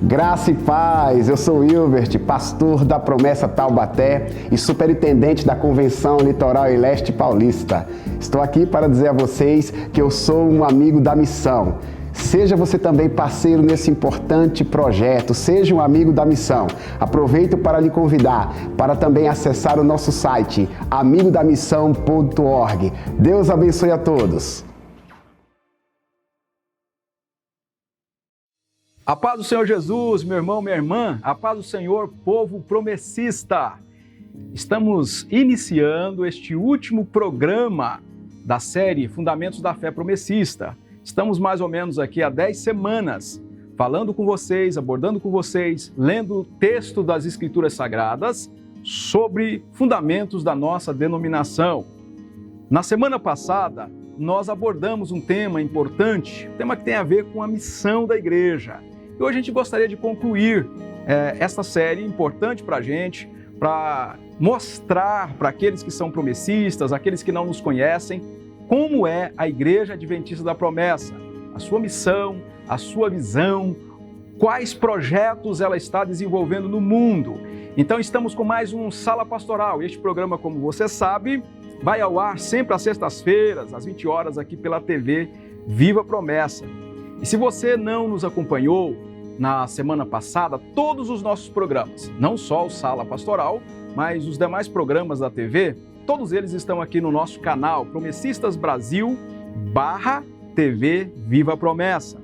Graça e paz, eu sou Hilbert, pastor da Promessa Taubaté e superintendente da Convenção Litoral e Leste Paulista. Estou aqui para dizer a vocês que eu sou um amigo da missão. Seja você também parceiro nesse importante projeto, seja um amigo da missão. Aproveito para lhe convidar para também acessar o nosso site, amigodamissão.org. Deus abençoe a todos. A paz do Senhor Jesus, meu irmão, minha irmã, a paz do Senhor, povo promessista. Estamos iniciando este último programa da série Fundamentos da Fé Promessista. Estamos mais ou menos aqui há 10 semanas falando com vocês, abordando com vocês, lendo o texto das Escrituras Sagradas sobre fundamentos da nossa denominação. Na semana passada, nós abordamos um tema importante, um tema que tem a ver com a missão da igreja. E hoje a gente gostaria de concluir esta série importante para a gente, para mostrar para aqueles que são promessistas, aqueles que não nos conhecem, como é a Igreja Adventista da Promessa, a sua missão, a sua visão, quais projetos ela está desenvolvendo no mundo. Então estamos com mais um Sala Pastoral. Este programa, como você sabe, vai ao ar sempre às sextas-feiras, às 20 horas, aqui pela TV Viva Promessa. E se você não nos acompanhou na semana passada, todos os nossos programas, não só o Sala Pastoral, mas os demais programas da TV, todos eles estão aqui no nosso canal Promessistas Brasil /TV Viva Promessa.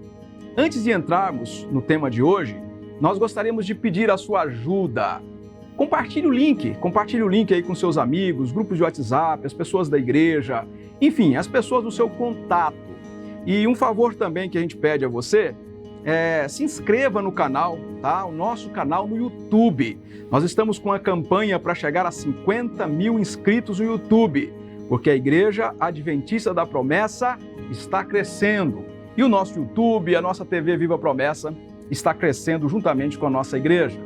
Antes de entrarmos no tema de hoje, nós gostaríamos de pedir a sua ajuda. Compartilhe o link aí com seus amigos, grupos de WhatsApp, as pessoas da igreja, enfim, as pessoas do seu contato. E um favor também que a gente pede a você se inscreva no canal, tá? O nosso canal no YouTube. Nós estamos com a campanha para chegar a 50 mil inscritos no YouTube, porque a Igreja Adventista da Promessa está crescendo. E o nosso YouTube, a nossa TV Viva Promessa, está crescendo juntamente com a nossa igreja.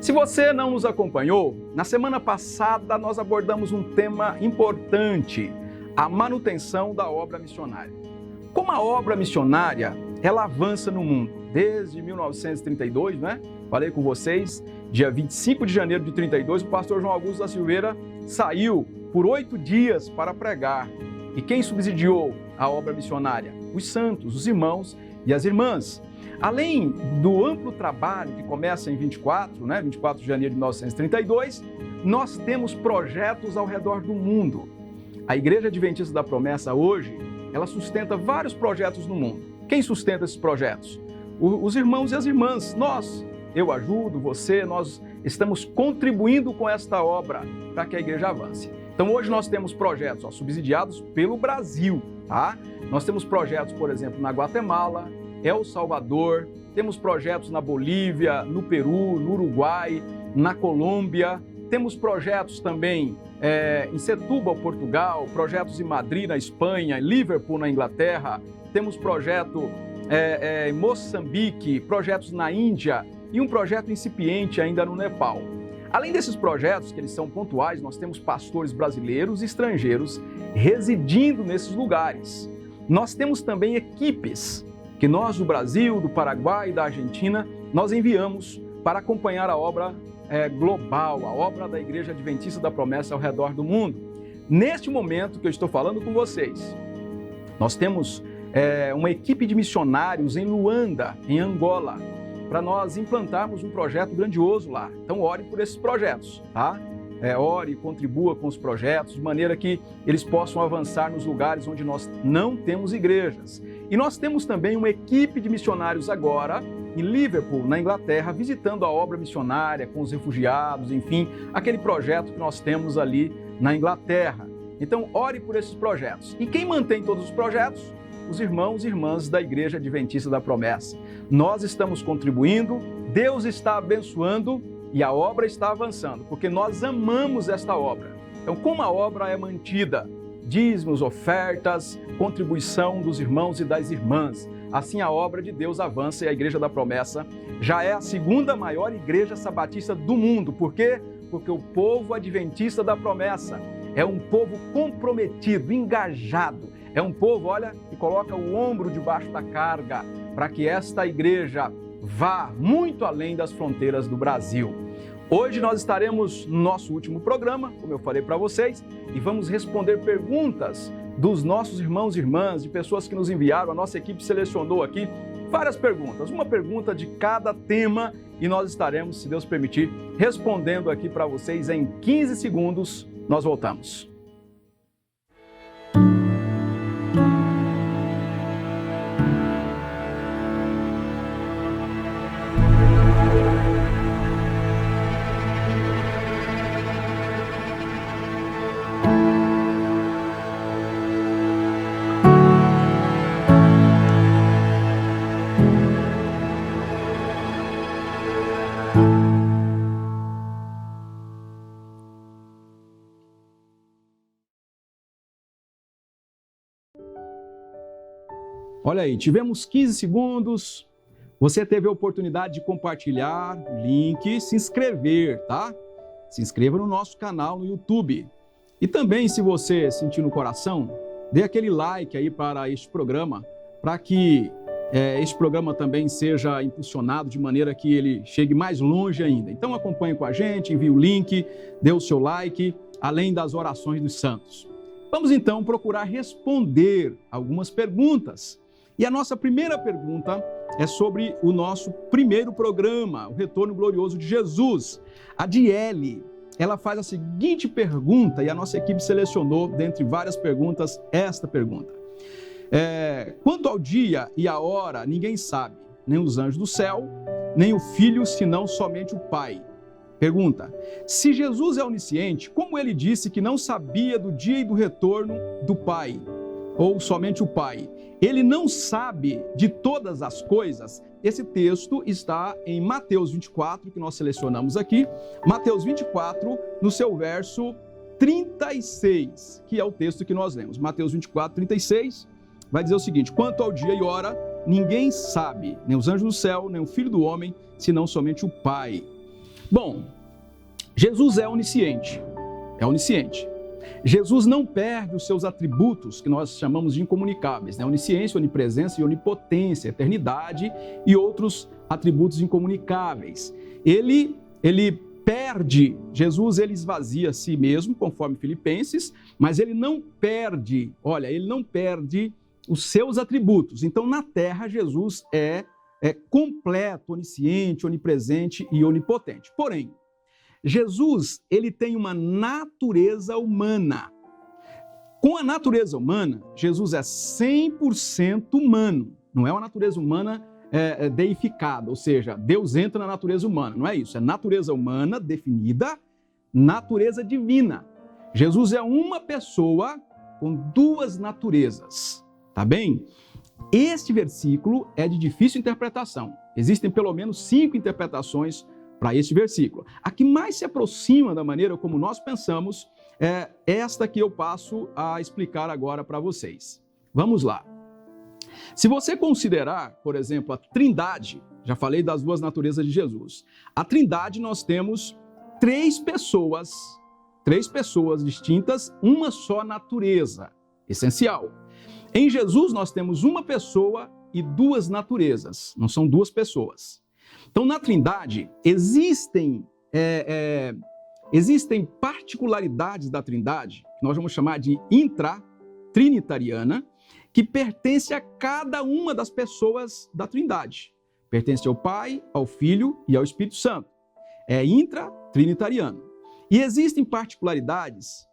Se você não nos acompanhou, na semana passada nós abordamos um tema importante, a manutenção da obra missionária. Como a obra missionária, ela avança no mundo. Desde 1932, né? Falei com vocês, dia 25 de janeiro de 32, o pastor João Augusto da Silveira saiu por 8 dias para pregar. E quem subsidiou a obra missionária? Os santos, os irmãos e as irmãs. Além do amplo trabalho que começa em 24 de janeiro de 1932, nós temos projetos ao redor do mundo. A Igreja Adventista da Promessa hoje, ela sustenta vários projetos no mundo. Quem sustenta esses projetos? Os irmãos e as irmãs. Nós, eu ajudo, você, nós estamos contribuindo com esta obra para que a igreja avance. Então hoje nós temos projetos subsidiados pelo Brasil, tá? Nós temos projetos, por exemplo, na Guatemala, El Salvador, temos projetos na Bolívia, no Peru, no Uruguai, na Colômbia, temos projetos também em Setúbal, Portugal, projetos em Madrid, na Espanha, em Liverpool, na Inglaterra, temos projeto em Moçambique, projetos na Índia e um projeto incipiente ainda no Nepal. Além desses projetos, que eles são pontuais, nós temos pastores brasileiros e estrangeiros residindo nesses lugares. Nós temos também equipes que nós do Brasil, do Paraguai e da Argentina, nós enviamos para acompanhar a obra global, a obra da Igreja Adventista da Promessa ao redor do mundo. Neste momento que eu estou falando com vocês, nós temos uma equipe de missionários em Luanda, em Angola, para nós implantarmos um projeto grandioso lá. Então ore por esses projetos, tá? Ore, contribua com os projetos, de maneira que eles possam avançar nos lugares onde nós não temos igrejas. E nós temos também uma equipe de missionários agora em Liverpool, na Inglaterra, visitando a obra missionária com os refugiados, enfim, aquele projeto que nós temos ali na Inglaterra. Então, ore por esses projetos. E quem mantém todos os projetos? Os irmãos e irmãs da Igreja Adventista da Promessa. Nós estamos contribuindo, Deus está abençoando e a obra está avançando, porque nós amamos esta obra. Então, como a obra é mantida? Dízimos, ofertas, contribuição dos irmãos e das irmãs. Assim a obra de Deus avança e a Igreja da Promessa já é a segunda maior igreja sabatista do mundo. Por quê? Porque o povo adventista da Promessa é um povo comprometido, engajado. É um povo, olha, que coloca o ombro debaixo da carga para que esta igreja vá muito além das fronteiras do Brasil. Hoje nós estaremos no nosso último programa, como eu falei para vocês, e vamos responder perguntas dos nossos irmãos e irmãs, de pessoas que nos enviaram. A nossa equipe selecionou aqui várias perguntas, uma pergunta de cada tema, e nós estaremos, se Deus permitir, respondendo aqui para vocês em 15 segundos. Nós voltamos. Olha aí, tivemos 15 segundos, você teve a oportunidade de compartilhar o link, se inscrever, tá? Se inscreva no nosso canal no YouTube. E também, se você sentir no coração, dê aquele like aí para este programa, para que este programa também seja impulsionado de maneira que ele chegue mais longe ainda. Então acompanhe com a gente, envie o link, dê o seu like, além das orações dos santos. Vamos então procurar responder algumas perguntas. E a nossa primeira pergunta é sobre o nosso primeiro programa, o Retorno Glorioso de Jesus. A Diele, ela faz a seguinte pergunta, e a nossa equipe selecionou, dentre várias perguntas, esta pergunta. Quanto ao dia e a hora, ninguém sabe, nem os anjos do céu, nem o Filho, senão somente o Pai. Pergunta: se Jesus é onisciente, como ele disse que não sabia do dia e do retorno do Pai, ou somente o Pai? Ele não sabe de todas as coisas? Esse texto está em Mateus 24, que nós selecionamos aqui. Mateus 24, no seu verso 36, que é o texto que nós lemos. Mateus 24, 36, vai dizer o seguinte: quanto ao dia e hora, ninguém sabe, nem os anjos do céu, nem o Filho do Homem, senão somente o Pai. Bom, Jesus é onisciente. É onisciente. Jesus não perde os seus atributos, que nós chamamos de incomunicáveis, né? Onisciência, onipresença e onipotência, eternidade e outros atributos incomunicáveis. Ele perde, Jesus ele esvazia a si mesmo, conforme Filipenses, mas ele não perde, ele não perde os seus atributos. Então, na terra, Jesus é completo, onisciente, onipresente e onipotente. Porém, Jesus, ele tem uma natureza humana. Com a natureza humana, Jesus é 100% humano. Não é uma natureza humana deificada, ou seja, Deus entra na natureza humana. Não é isso, é natureza humana definida, natureza divina. Jesus é uma pessoa com duas naturezas, tá bem? Este versículo é de difícil interpretação. Existem pelo menos 5 interpretações para este versículo. A que mais se aproxima da maneira como nós pensamos é esta que eu passo a explicar agora para vocês. Vamos lá. Se você considerar, por exemplo, a Trindade, já falei das duas naturezas de Jesus. A Trindade, nós temos três pessoas distintas, uma só natureza, essencial. Em Jesus, nós temos uma pessoa e duas naturezas, não são duas pessoas. Então, na Trindade, existem particularidades da Trindade, que nós vamos chamar de intratrinitariana, que pertence a cada uma das pessoas da Trindade. Pertence ao Pai, ao Filho e ao Espírito Santo. É intratrinitariano. E existem particularidades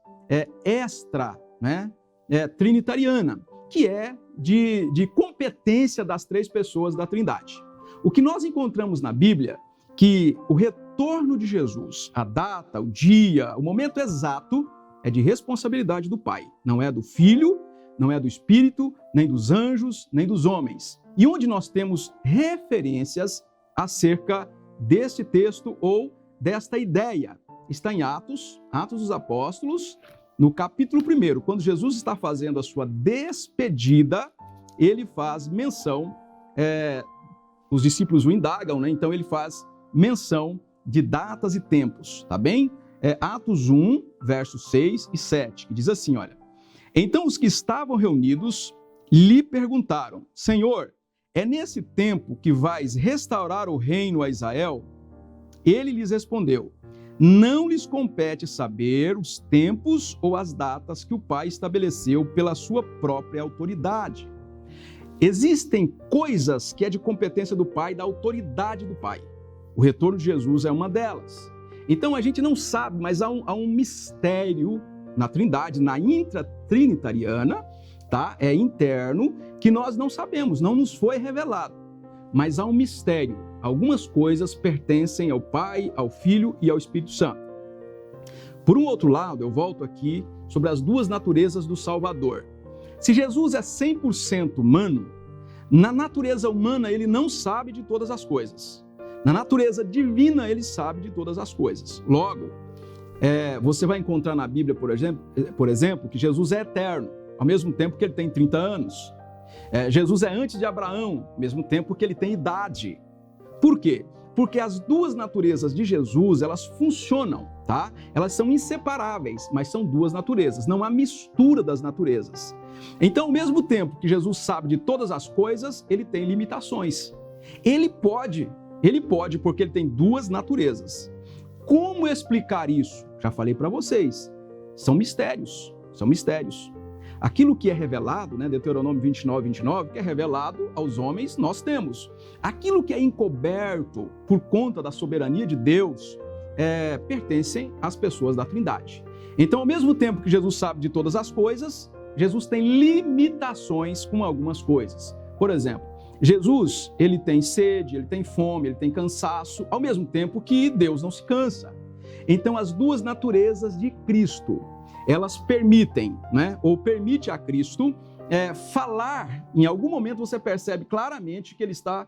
trinitariana, que é de competência das três pessoas da Trindade. O que nós encontramos na Bíblia, que o retorno de Jesus, a data, o dia, o momento exato, é de responsabilidade do Pai. Não é do Filho, não é do Espírito, nem dos anjos, nem dos homens. E onde nós temos referências acerca deste texto ou desta ideia? Está em Atos dos Apóstolos, no capítulo 1, quando Jesus está fazendo a sua despedida, ele faz menção, os discípulos o indagam, né? Então ele faz menção de datas e tempos, tá bem? Atos 1, versos 6 e 7, que diz assim, olha: então os que estavam reunidos lhe perguntaram: Senhor, é nesse tempo que vais restaurar o reino a Israel? Ele lhes respondeu: não lhes compete saber os tempos ou as datas que o Pai estabeleceu pela sua própria autoridade. Existem coisas que é de competência do Pai, da autoridade do Pai. O retorno de Jesus é uma delas. Então a gente não sabe, mas há um mistério na Trindade, na intratrinitariana, tá? É interno, que nós não sabemos, não nos foi revelado. Mas há um mistério. Algumas coisas pertencem ao Pai, ao Filho e ao Espírito Santo. Por um outro lado, eu volto aqui sobre as duas naturezas do Salvador. Se Jesus é 100% humano, na natureza humana ele não sabe de todas as coisas. Na natureza divina ele sabe de todas as coisas. Logo, você vai encontrar na Bíblia, por exemplo, que Jesus é eterno, ao mesmo tempo que ele tem 30 anos. Jesus é antes de Abraão, ao mesmo tempo que ele tem idade. Por quê? Porque as duas naturezas de Jesus, elas funcionam, tá? Elas são inseparáveis, mas são duas naturezas, não há mistura das naturezas. Então, ao mesmo tempo que Jesus sabe de todas as coisas, ele tem limitações. Ele pode porque ele tem duas naturezas. Como explicar isso? Já falei para vocês. São mistérios. Aquilo que é revelado, né, Deuteronômio 29, que é revelado aos homens, nós temos. Aquilo que é encoberto por conta da soberania de Deus, pertencem às pessoas da Trindade. Então, ao mesmo tempo que Jesus sabe de todas as coisas, Jesus tem limitações com algumas coisas. Por exemplo, Jesus, ele tem sede, ele tem fome, ele tem cansaço, ao mesmo tempo que Deus não se cansa. Então, as duas naturezas de Cristo, elas permitem, né, ou permite a Cristo falar. Em algum momento você percebe claramente que ele está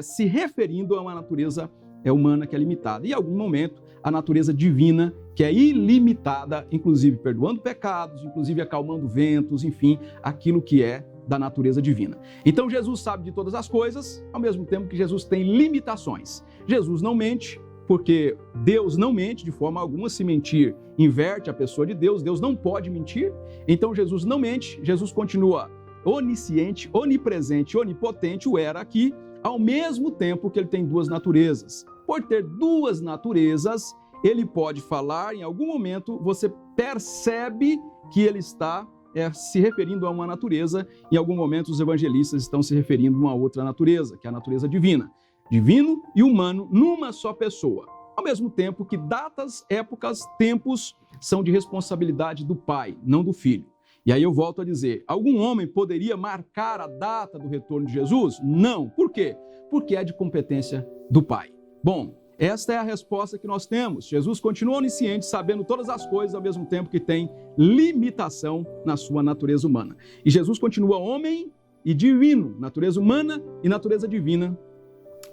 se referindo a uma natureza humana que é limitada. E em algum momento, a natureza divina, que é ilimitada, inclusive perdoando pecados, inclusive acalmando ventos, enfim, aquilo que é da natureza divina. Então Jesus sabe de todas as coisas, ao mesmo tempo que Jesus tem limitações. Jesus não mente, porque Deus não mente de forma alguma. Se mentir, inverte a pessoa de Deus. Deus não pode mentir. Então Jesus não mente, Jesus continua onisciente, onipresente, onipotente, o era aqui, ao mesmo tempo que ele tem duas naturezas. Por ter duas naturezas, ele pode falar, em algum momento você percebe que ele está se referindo a uma natureza, em algum momento os evangelistas estão se referindo a uma outra natureza, que é a natureza divina. Divino e humano numa só pessoa. Ao mesmo tempo que datas, épocas, tempos são de responsabilidade do Pai, não do Filho. E aí eu volto a dizer, algum homem poderia marcar a data do retorno de Jesus? Não. Por quê? Porque é de competência do Pai. Bom, esta é a resposta que nós temos. Jesus continua onisciente, sabendo todas as coisas, ao mesmo tempo que tem limitação na sua natureza humana. E Jesus continua homem e divino, natureza humana e natureza divina,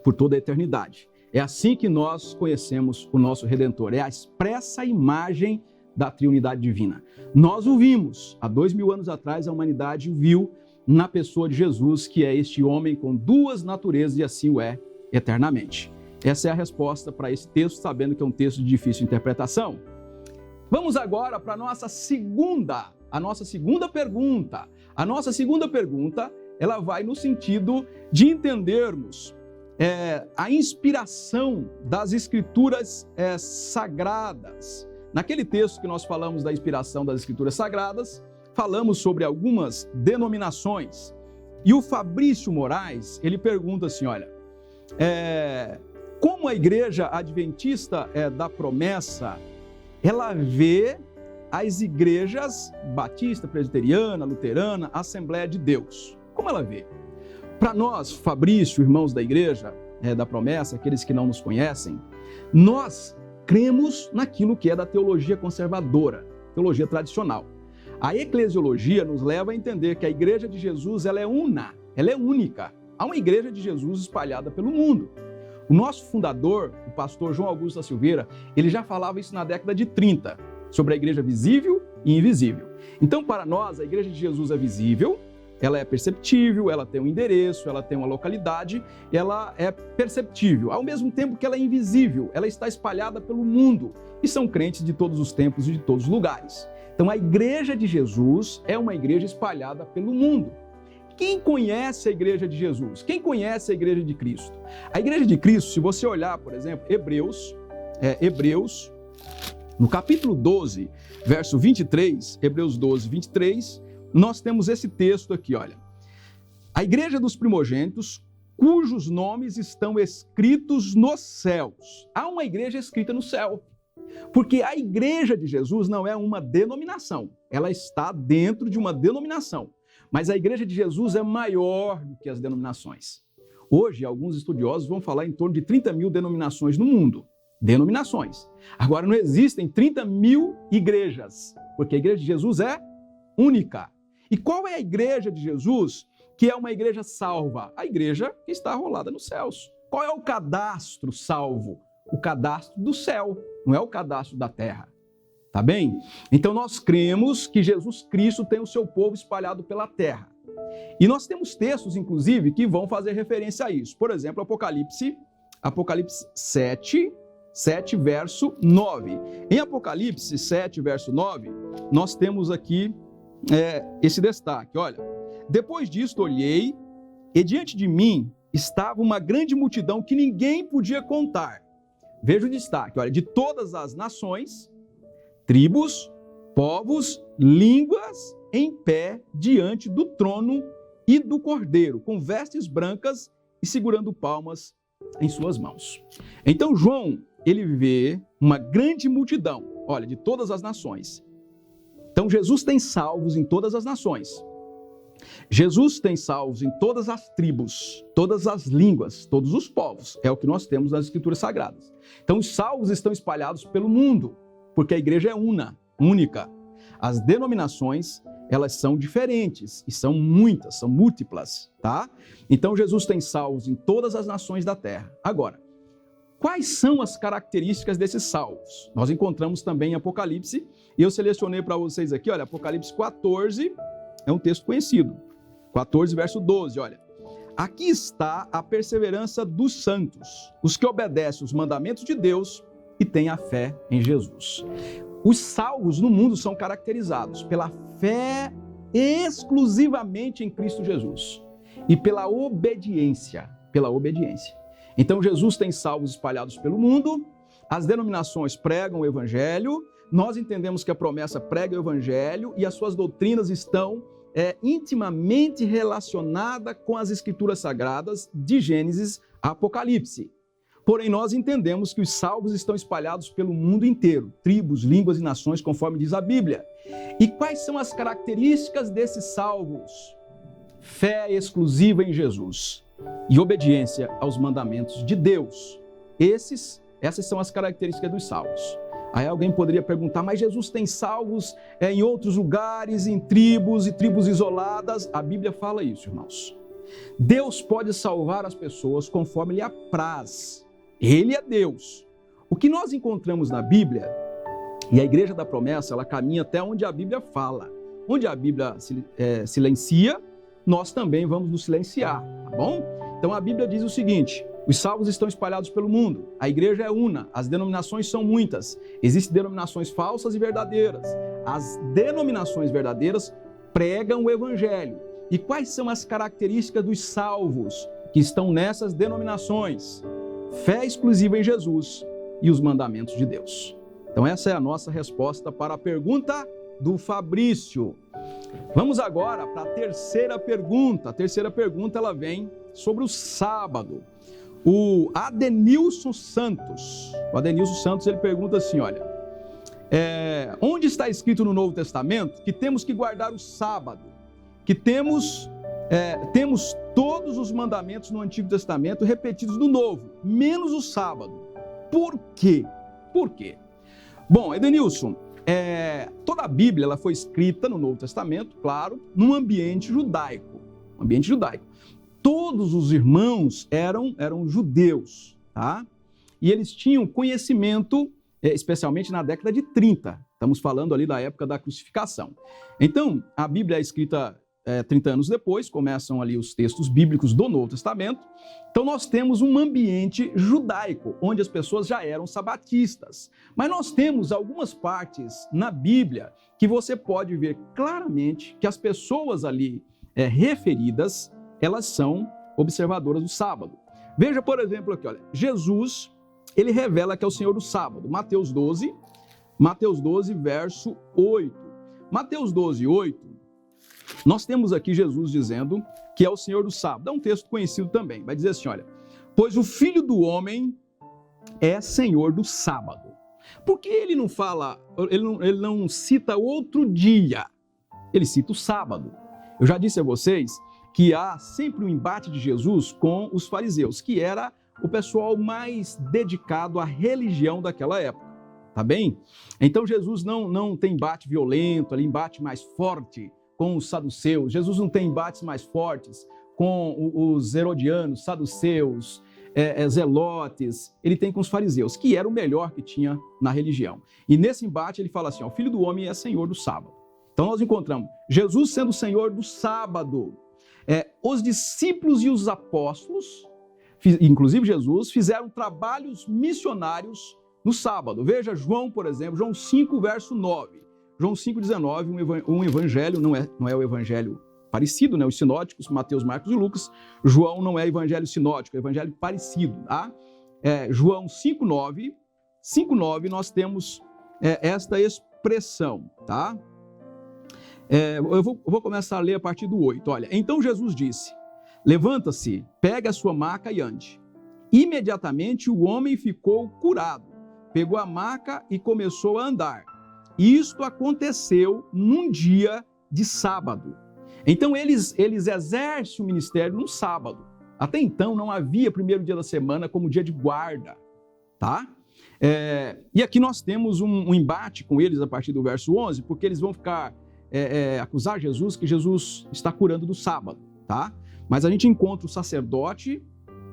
por toda a eternidade. É assim que nós conhecemos o nosso Redentor. É a expressa imagem da triunidade divina. Nós o vimos, há 2000 anos atrás, a humanidade o viu na pessoa de Jesus, que é este homem com duas naturezas e assim o é eternamente. Essa é a resposta para esse texto, sabendo que é um texto de difícil interpretação. Vamos agora para a nossa segunda pergunta. A nossa segunda pergunta, ela vai no sentido de entendermos a inspiração das Escrituras sagradas. Naquele texto que nós falamos da inspiração das Escrituras sagradas, falamos sobre algumas denominações. E o Fabrício Moraes, ele pergunta assim, olha, como a Igreja Adventista da Promessa, ela vê as igrejas batista, presbiteriana, luterana, Assembleia de Deus. Como ela vê? Para nós, Fabrício, irmãos da Igreja da Promessa, aqueles que não nos conhecem, nós cremos naquilo que é da teologia conservadora, teologia tradicional. A eclesiologia nos leva a entender que a Igreja de Jesus ela é única. Há uma Igreja de Jesus espalhada pelo mundo. O nosso fundador, o pastor João Augusto da Silveira, ele já falava isso na década de 30, sobre a igreja visível e invisível. Então, para nós, a Igreja de Jesus é visível, ela é perceptível, ela tem um endereço, ela tem uma localidade, ela é perceptível. Ao mesmo tempo que ela é invisível, ela está espalhada pelo mundo e são crentes de todos os tempos e de todos os lugares. Então, a Igreja de Jesus é uma igreja espalhada pelo mundo. quem conhece a igreja de Jesus? Quem conhece a igreja de Cristo? A igreja de Cristo, se você olhar, por exemplo, Hebreus, no capítulo 12, verso 23, Hebreus 12, 23, nós temos esse texto aqui, olha. A igreja dos primogênitos, cujos nomes estão escritos nos céus. Há uma igreja escrita no céu. Porque a igreja de Jesus não é uma denominação, ela está dentro de uma denominação. Mas a igreja de Jesus é maior do que as denominações. Hoje, alguns estudiosos vão falar em torno de 30 mil denominações no mundo. Denominações. Agora, não existem 30 mil igrejas, porque a igreja de Jesus é única. E qual é a igreja de Jesus que é uma igreja salva? A igreja que está arrolada nos céus. Qual é o cadastro salvo? O cadastro do céu, não é o cadastro da terra. Tá bem? Então nós cremos que Jesus Cristo tem o seu povo espalhado pela terra. E nós temos textos, inclusive, que vão fazer referência a isso. Por exemplo, Apocalipse 7, verso 9. Em Apocalipse 7, verso 9, nós temos aqui esse destaque. Olha, depois disto olhei, e diante de mim estava uma grande multidão que ninguém podia contar. Veja o destaque, olha, de todas as nações, tribos, povos, línguas, em pé diante do trono e do Cordeiro, com vestes brancas e segurando palmas em suas mãos. Então João, ele vê uma grande multidão, olha, de todas as nações. Então Jesus tem salvos em todas as nações. Jesus tem salvos em todas as tribos, todas as línguas, todos os povos. É o que nós temos nas Escrituras Sagradas. Então os salvos estão espalhados pelo mundo, porque a igreja é única. As denominações, elas são diferentes e são muitas, são múltiplas, tá? Então Jesus tem salvos em todas as nações da terra. Agora, quais são as características desses salvos? Nós encontramos também em Apocalipse, e eu selecionei para vocês aqui, olha, Apocalipse 14, é um texto conhecido. 14, verso 12, olha. Aqui está a perseverança dos santos, os que obedecem os mandamentos de Deus e têm a fé em Jesus. Os salvos no mundo são caracterizados pela fé exclusivamente em Cristo Jesus e pela obediência. Então Jesus tem salvos espalhados pelo mundo, as denominações pregam o evangelho, nós entendemos que a promessa prega o evangelho e as suas doutrinas estão intimamente relacionadas com as escrituras sagradas de Gênesis a Apocalipse. Porém, nós entendemos que os salvos estão espalhados pelo mundo inteiro, tribos, línguas e nações, conforme diz a Bíblia. E quais são as características desses salvos? Fé exclusiva em Jesus e obediência aos mandamentos de Deus. Essas são as características dos salvos. Aí alguém poderia perguntar, mas Jesus tem salvos em outros lugares, em tribos e tribos isoladas? A Bíblia fala isso, irmãos. Deus pode salvar as pessoas conforme lhe apraz. Ele é Deus. O que nós encontramos na Bíblia, e a Igreja da Promessa, ela caminha até onde a Bíblia fala. Onde a Bíblia silencia, nós também vamos nos silenciar, tá bom? Então a Bíblia diz o seguinte, os salvos estão espalhados pelo mundo, a igreja é una, as denominações são muitas, existem denominações falsas e verdadeiras. As denominações verdadeiras pregam o evangelho. E quais são as características dos salvos que estão nessas denominações? Fé exclusiva em Jesus e os mandamentos de Deus. Então essa é a nossa resposta para a pergunta do Fabrício. Vamos agora para a terceira pergunta. A terceira pergunta ela vem sobre o sábado. O Adenilson Santos, ele pergunta assim, olha, onde está escrito no Novo Testamento que temos que guardar o sábado, que temos todos os mandamentos no Antigo Testamento repetidos no Novo, menos o sábado. Por quê? Por quê? Bom, Edenilson, toda a Bíblia ela foi escrita no Novo Testamento, claro, num ambiente judaico. Todos os irmãos eram judeus, tá? E eles tinham conhecimento, especialmente na década de 30. Estamos falando ali da época da crucificação. Então, a Bíblia é escrita 30 anos depois, começam ali os textos bíblicos do Novo Testamento. Então nós temos um ambiente judaico, onde as pessoas já eram sabatistas. Mas nós temos algumas partes na Bíblia que você pode ver claramente que as pessoas ali referidas, elas são observadoras do sábado. Veja, por exemplo, aqui, olha, Jesus, ele revela que é o Senhor do sábado. Mateus 12, verso 8. Mateus 12, 8, nós temos aqui Jesus dizendo que é o Senhor do sábado. É um texto conhecido também. Vai dizer assim, olha, pois o Filho do Homem é Senhor do sábado. Por que ele não fala, ele não cita outro dia? Ele cita o sábado. Eu já disse a vocês que há sempre um embate de Jesus com os fariseus, que era o pessoal mais dedicado à religião daquela época, tá bem? Então Jesus não tem embate violento, ali embate mais forte com os saduceus. Jesus não tem embates mais fortes com os herodianos, saduceus, zelotes. Ele tem com os fariseus, que era o melhor que tinha na religião. E nesse embate ele fala assim, ó, o Filho do Homem é Senhor do sábado. Então nós encontramos Jesus sendo Senhor do sábado. Os discípulos e os apóstolos, inclusive Jesus, fizeram trabalhos missionários no sábado. Veja João, por exemplo, João 5, verso 9. João 5, 19, um evangelho, não é o evangelho parecido, né? Os sinóticos, Mateus, Marcos e Lucas. João não é evangelho sinótico, é evangelho parecido, tá? João 5, 9, nós temos esta expressão, tá? Eu vou começar a ler a partir do 8. Olha, então Jesus disse, levanta-se, pegue a sua maca e ande. Imediatamente o homem ficou curado, pegou a maca e começou a andar. Isto aconteceu num dia de sábado. Então eles exercem o ministério no sábado. Até então não havia primeiro dia da semana como dia de guarda, tá? E aqui nós temos um embate com eles a partir do verso 11, porque eles vão ficar acusar Jesus que Jesus está curando no sábado, tá? Mas a gente encontra o sacerdote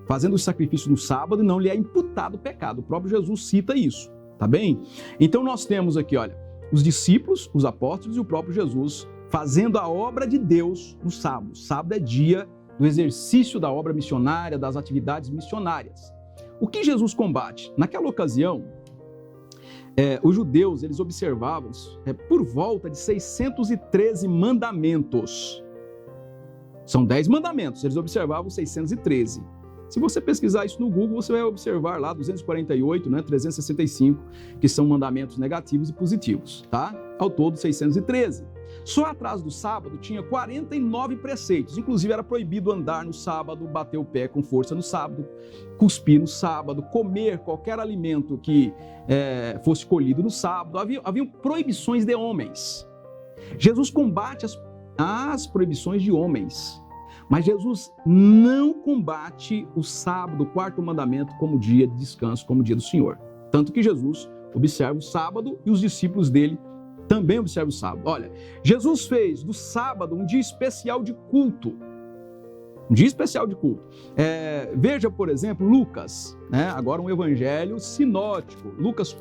fazendo o sacrifício no sábado e não lhe é imputado o pecado. O próprio Jesus cita isso, tá bem? Então nós temos aqui, olha, os discípulos, os apóstolos e o próprio Jesus fazendo a obra de Deus no sábado. O sábado é dia do exercício da obra missionária, das atividades missionárias. O que Jesus combate? Naquela ocasião, os judeus, eles observavam por volta de 613 mandamentos. São 10 mandamentos, eles observavam 613. Se você pesquisar isso no Google, você vai observar lá 248, 365, que são mandamentos negativos e positivos, tá? Ao todo, 613. Só atrás do sábado tinha 49 preceitos, inclusive era proibido andar no sábado, bater o pé com força no sábado, cuspir no sábado, comer qualquer alimento que fosse colhido no sábado. Haviam proibições de homens. Jesus combate as proibições de homens, mas Jesus não combate o sábado, o quarto mandamento, como dia de descanso, como dia do Senhor. Tanto que Jesus observa o sábado e os discípulos dele também observam o sábado. Olha, Jesus fez do sábado um dia especial de culto. Um dia especial de culto. Veja, por exemplo, Lucas, agora um evangelho sinótico. Lucas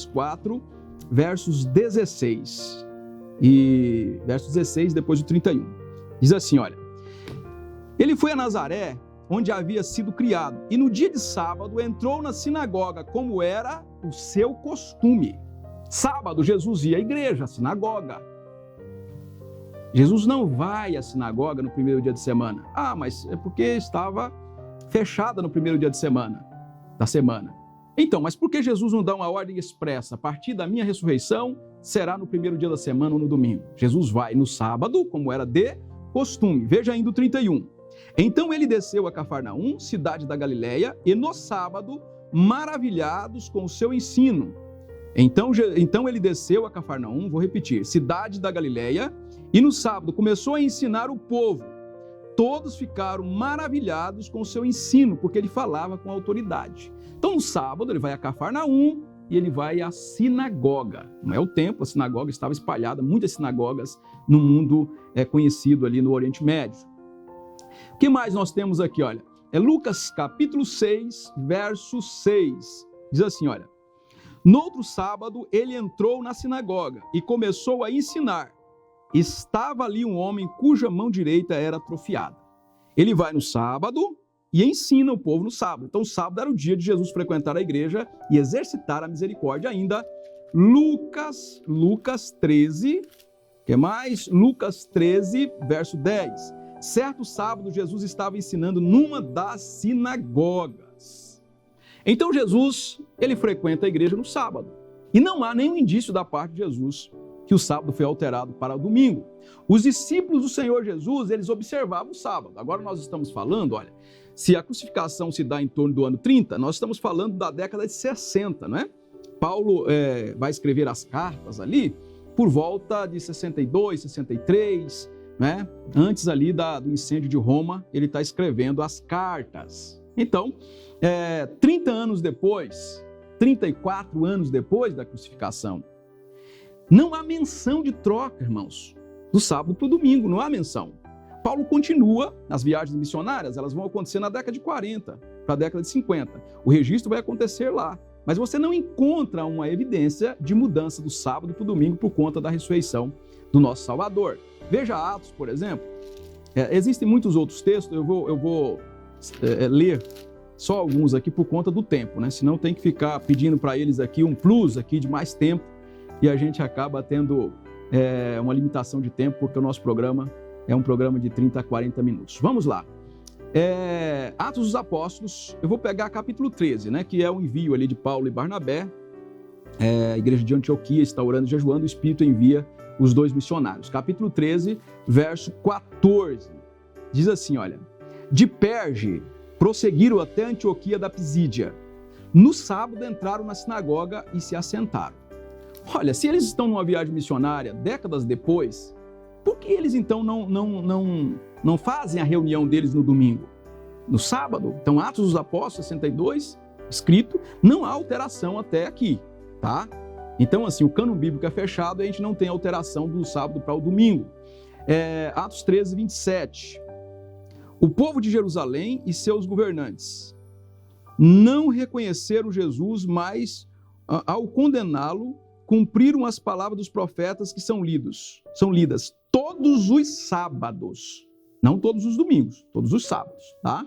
4, versos 16. E versos 16, depois do 31. Diz assim, olha, ele foi a Nazaré, onde havia sido criado, e no dia de sábado entrou na sinagoga, como era o seu costume. Sábado, Jesus ia à igreja, à sinagoga. Jesus não vai à sinagoga no primeiro dia de semana. Ah, mas é porque estava fechada no primeiro dia da semana. Então, mas por que Jesus não dá uma ordem expressa? A partir da minha ressurreição, será no primeiro dia da semana ou no domingo. Jesus vai no sábado, como era de costume. Veja ainda o 31. Então ele desceu a Cafarnaum, cidade da Galileia, e no sábado, maravilhados com o seu ensino. Então ele desceu a Cafarnaum, vou repetir, cidade da Galileia, e no sábado começou a ensinar o povo. Todos ficaram maravilhados com o seu ensino, porque ele falava com autoridade. Então no sábado ele vai a Cafarnaum e ele vai à sinagoga. Não é o templo, a sinagoga estava espalhada, muitas sinagogas no mundo conhecido ali no Oriente Médio. O que mais nós temos aqui? Olha, Lucas capítulo 6, verso 6. Diz assim, olha, no outro sábado ele entrou na sinagoga e começou a ensinar. Estava ali um homem cuja mão direita era atrofiada. Ele vai no sábado e ensina o povo no sábado. Então o sábado era o dia de Jesus frequentar a igreja e exercitar a misericórdia ainda. Lucas 13, que mais? Lucas 13, verso 10. Certo sábado, Jesus estava ensinando numa das sinagogas. Então Jesus, ele frequenta a igreja no sábado. E não há nenhum indício da parte de Jesus que o sábado foi alterado para o domingo. Os discípulos do Senhor Jesus, eles observavam o sábado. Agora nós estamos falando, olha, se a crucificação se dá em torno do ano 30, nós estamos falando da década de 60, né? Paulo vai escrever as cartas ali por volta de 62, 63, né? Antes ali do incêndio de Roma, ele está escrevendo as cartas. Então, 30 anos depois, 34 anos depois da crucificação, não há menção de troca, irmãos, do sábado para o domingo, não há menção. Paulo continua, as viagens missionárias, elas vão acontecer na década de 40 para a década de 50. O registro vai acontecer lá. Mas você não encontra uma evidência de mudança do sábado para o domingo por conta da ressurreição do nosso Salvador. Veja Atos, por exemplo. Existem muitos outros textos, eu vou ler só alguns aqui por conta do tempo, né? Senão tem que ficar pedindo para eles aqui um plus aqui de mais tempo e a gente acaba tendo uma limitação de tempo porque o nosso programa é um programa de 30 a 40 minutos. Vamos lá. Atos dos Apóstolos, eu vou pegar capítulo 13, né, que é o envio ali de Paulo e Barnabé. A igreja de Antioquia está orando e jejuando, o Espírito envia os dois missionários. Capítulo 13, verso 14, diz assim, olha, de Perge prosseguiram até Antioquia da Pisídia. No sábado entraram na sinagoga e se assentaram. Olha, se eles estão numa viagem missionária décadas depois, por que eles então não fazem a reunião deles no domingo? No sábado? Então, Atos dos Apóstolos 62, escrito, não há alteração até aqui, tá? Então, assim, o cânon bíblico é fechado e a gente não tem alteração do sábado para o domingo. Atos 13, 27. O povo de Jerusalém e seus governantes não reconheceram Jesus, mas ao condená-lo, cumpriram as palavras dos profetas que são lidas todos os sábados, não todos os domingos, todos os sábados, tá?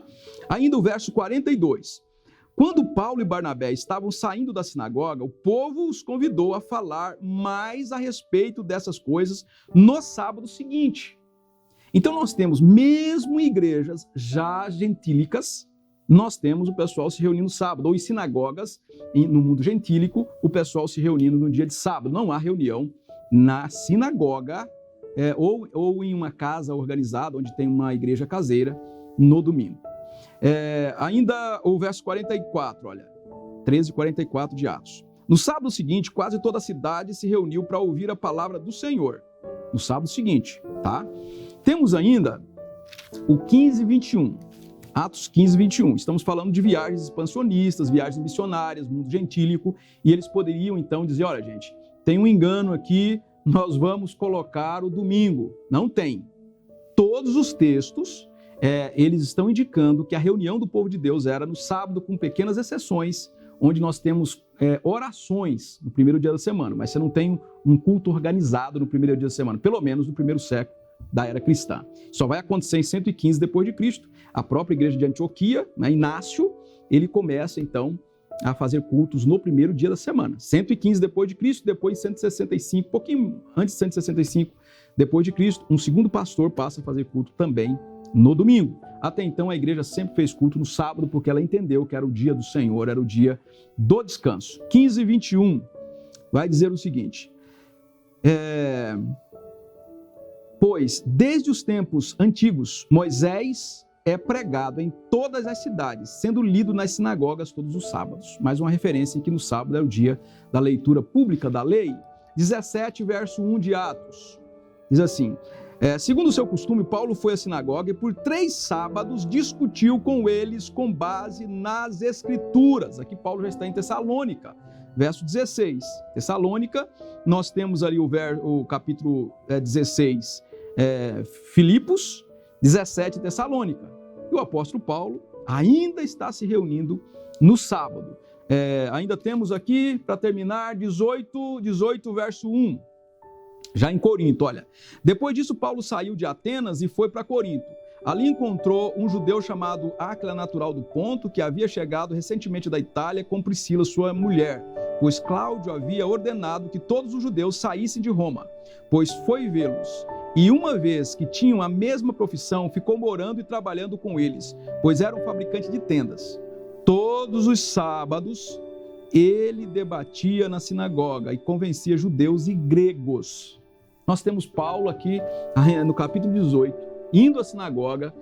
Ainda o verso 42. Quando Paulo e Barnabé estavam saindo da sinagoga, o povo os convidou a falar mais a respeito dessas coisas no sábado seguinte. Então nós temos, mesmo em igrejas já gentílicas, nós temos o pessoal se reunindo no sábado, ou em sinagogas, no mundo gentílico, o pessoal se reunindo no dia de sábado. Não há reunião na sinagoga ou em uma casa organizada, onde tem uma igreja caseira, no domingo. Ainda o verso 44, olha, 13:44 de Atos. No sábado seguinte, quase toda a cidade se reuniu para ouvir a palavra do Senhor. No sábado seguinte, tá? Temos ainda o 15:21. Atos 15, 21. Estamos falando de viagens expansionistas, viagens missionárias, mundo gentílico, e eles poderiam então dizer, olha gente, tem um engano aqui, nós vamos colocar o domingo. Não tem. Todos os textos, eles estão indicando que a reunião do povo de Deus era no sábado, com pequenas exceções, onde nós temos orações no primeiro dia da semana, mas você não tem um culto organizado no primeiro dia da semana, pelo menos no primeiro século da era cristã. Só vai acontecer em 115 depois de Cristo. A própria igreja de Antioquia, né, Inácio, ele começa então a fazer cultos no primeiro dia da semana. 115 depois de Cristo, depois 165, pouquinho antes de 165 depois de Cristo, um segundo pastor passa a fazer culto também no domingo. Até então a igreja sempre fez culto no sábado porque ela entendeu que era o dia do Senhor, era o dia do descanso. 15:21 vai dizer o seguinte: pois, desde os tempos antigos, Moisés é pregado em todas as cidades, sendo lido nas sinagogas todos os sábados. Mais uma referência em que no sábado é o dia da leitura pública da lei. 17, verso 1 de Atos. Diz assim, segundo o seu costume, Paulo foi à sinagoga e por 3 sábados discutiu com eles com base nas Escrituras. Aqui Paulo já está em Tessalônica. Verso 16. Tessalônica, nós temos ali o capítulo 16, Filipos, 17, Tessalônica. E o apóstolo Paulo ainda está se reunindo no sábado. Ainda temos aqui, para terminar, 18, verso 1. Já em Corinto, olha. Depois disso, Paulo saiu de Atenas e foi para Corinto. Ali encontrou um judeu chamado Áquila, natural do Ponto, que havia chegado recentemente da Itália com Priscila, sua mulher. pois Cláudio havia ordenado que todos os judeus saíssem de Roma, pois foi vê-los. E uma vez que tinham a mesma profissão, ficou morando e trabalhando com eles, pois era um fabricante de tendas. Todos os sábados, ele debatia na sinagoga e convencia judeus e gregos. Nós temos Paulo aqui no capítulo 18, indo à sinagoga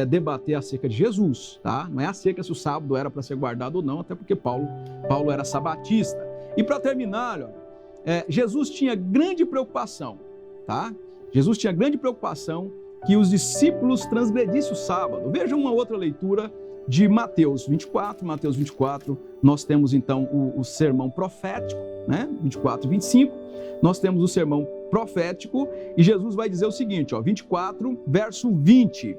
debater acerca de Jesus, tá? Não é acerca se o sábado era para ser guardado ou não, até porque Paulo era sabatista. E para terminar, Jesus tinha grande preocupação, tá? Jesus tinha grande preocupação que os discípulos transgredissem o sábado. Veja uma outra leitura de Mateus 24. Mateus 24, nós temos então o sermão profético, né? 24 e 25. Nós temos o sermão profético e Jesus vai dizer o seguinte, 24, verso 20.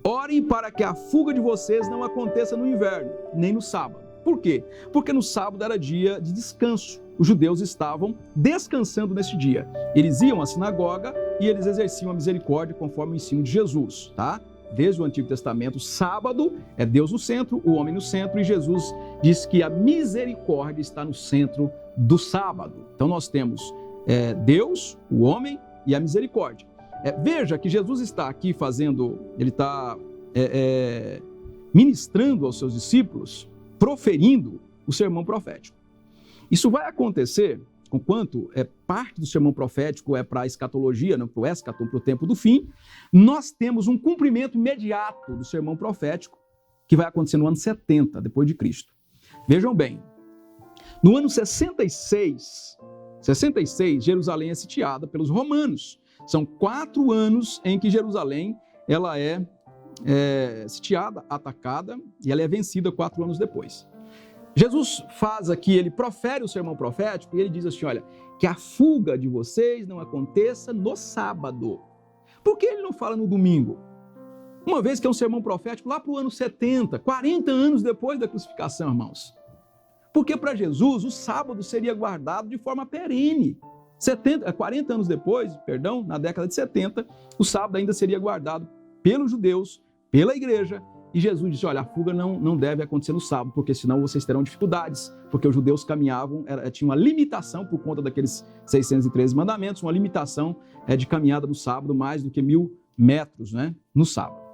Orem para que a fuga de vocês não aconteça no inverno, nem no sábado. Por quê? Porque no sábado era dia de descanso. Os judeus estavam descansando nesse dia. Eles iam à sinagoga e eles exerciam a misericórdia conforme o ensino de Jesus, tá? Desde o Antigo Testamento, sábado é Deus no centro, o homem no centro, e Jesus diz que a misericórdia está no centro do sábado. Então nós temos Deus, o homem e a misericórdia. Veja que Jesus está aqui ele está ministrando aos seus discípulos, proferindo o sermão profético. Isso vai acontecer, conquanto parte do sermão profético é para a escatologia, para o escatom, para o tempo do fim, nós temos um cumprimento imediato do sermão profético, que vai acontecer no ano 70, depois de Cristo. Vejam bem, no ano 66, Jerusalém é sitiada pelos romanos. São 4 anos em que Jerusalém ela é sitiada, atacada, e ela é vencida 4 anos depois. Jesus faz aqui, ele profere o sermão profético e ele diz assim, olha, que a fuga de vocês não aconteça no sábado. Por que ele não fala no domingo? Uma vez que é um sermão profético lá para o ano 70, 40 anos depois da crucificação, irmãos. Porque para Jesus o sábado seria guardado de forma perene. 40 anos depois, na década de 70, o sábado ainda seria guardado pelos judeus, pela igreja, e Jesus disse, olha, a fuga não deve acontecer no sábado, porque senão vocês terão dificuldades, porque os judeus caminhavam, tinha uma limitação por conta daqueles 613 mandamentos, uma limitação de caminhada no sábado, mais do que 1.000 metros, né, no sábado.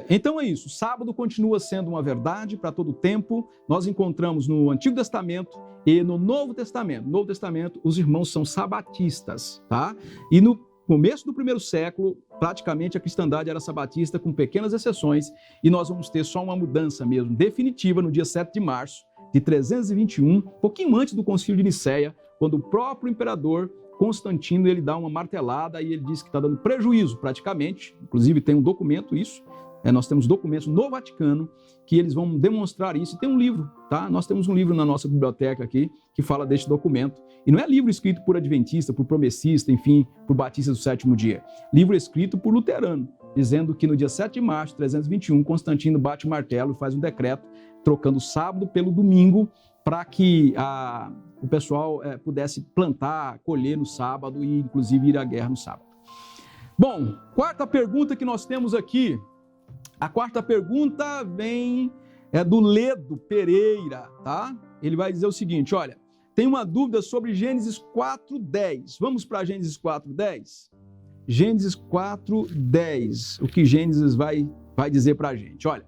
Então é isso, o sábado continua sendo uma verdade para todo o tempo. Nós encontramos no Antigo Testamento e no Novo Testamento. No Novo Testamento, os irmãos são sabatistas, tá? E no começo do 1º século, praticamente a cristandade era sabatista, com pequenas exceções, e nós vamos ter só uma mudança mesmo, definitiva, no dia 7 de março de 321, pouquinho antes do Concílio de Nicéia, quando o próprio imperador Constantino, ele dá uma martelada e ele diz que está dando prejuízo praticamente, inclusive tem um documento isso, nós temos documentos no Vaticano que eles vão demonstrar isso, e tem um livro, tá? Nós temos um livro na nossa biblioteca aqui que fala deste documento, e não é livro escrito por adventista, por promessista, enfim, por batista do 7º dia, livro escrito por luterano, dizendo que no dia 7 de março de 321, Constantino bate o martelo e faz um decreto trocando o sábado pelo domingo para que o pessoal pudesse plantar, colher no sábado e inclusive ir à guerra no sábado. Bom, quarta pergunta que nós temos aqui. A quarta pergunta vem do Ledo Pereira, tá? Ele vai dizer o seguinte, olha, tem uma dúvida sobre Gênesis 4:10. Vamos para Gênesis 4:10? Gênesis 4:10. O que Gênesis vai dizer para a gente? Olha,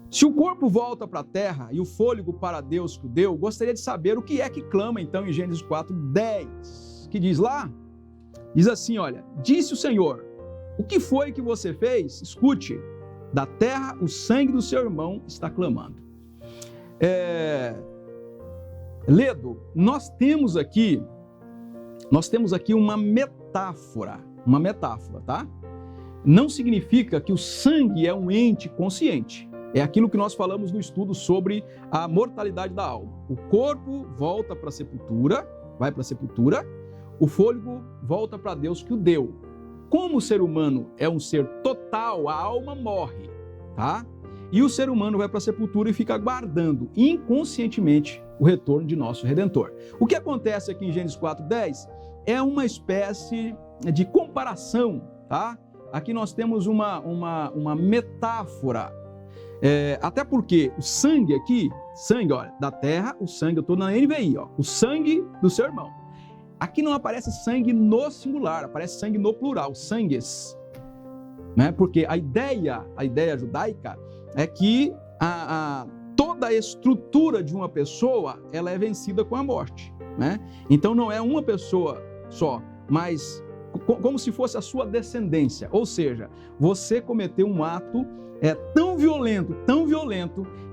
se o corpo volta para a terra e o fôlego para Deus que o deu, gostaria de saber o que é que clama então em Gênesis 4:10. Que diz lá? Diz assim, olha, disse o Senhor, o que foi que você fez? Escute, da terra o sangue do seu irmão está clamando. Ledo, nós temos aqui uma metáfora, tá? Não significa que o sangue é um ente consciente. É aquilo que nós falamos no estudo sobre a mortalidade da alma. O corpo volta para a sepultura, vai para a sepultura, o fôlego volta para Deus que o deu. Como o ser humano é um ser total, a alma morre, tá? E o ser humano vai para a sepultura e fica aguardando inconscientemente o retorno de nosso Redentor. O que acontece aqui em Gênesis 4:10 é uma espécie de comparação, tá? Aqui nós temos uma metáfora. Até porque o sangue aqui, sangue, olha, da terra, o sangue, eu estou na NVI, ó, o sangue do seu irmão. Aqui não aparece sangue no singular, aparece sangue no plural, sangues. Né? Porque a ideia judaica é que toda a estrutura de uma pessoa, ela é vencida com a morte. Né? Então não é uma pessoa só, mas como se fosse a sua descendência. Ou seja, você cometeu um ato tão violento,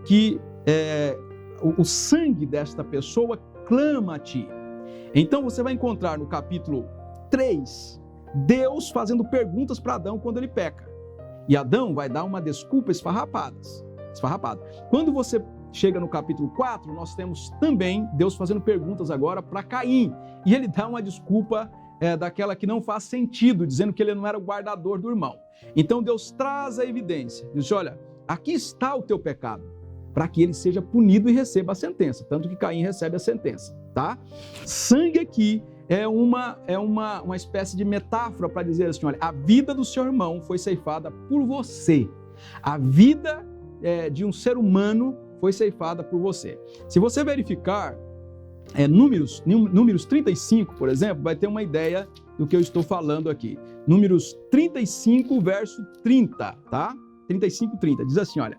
que o sangue desta pessoa clama a ti. Então você vai encontrar no capítulo 3, Deus fazendo perguntas para Adão quando ele peca. E Adão vai dar uma desculpa esfarrapada. Quando você chega no capítulo 4, nós temos também Deus fazendo perguntas agora para Caim. E ele dá uma desculpa daquela que não faz sentido, dizendo que ele não era o guardador do irmão. Então Deus traz a evidência, diz, olha, aqui está o teu pecado, para que ele seja punido e receba a sentença, tanto que Caim recebe a sentença, tá? Sangue aqui é uma espécie de metáfora para dizer assim, olha, a vida do seu irmão foi ceifada por você, a vida de um ser humano foi ceifada por você. Se você verificar Números 35, por exemplo, vai ter uma ideia do que eu estou falando aqui. Números 35, verso 30, tá? 35, 30, diz assim, olha,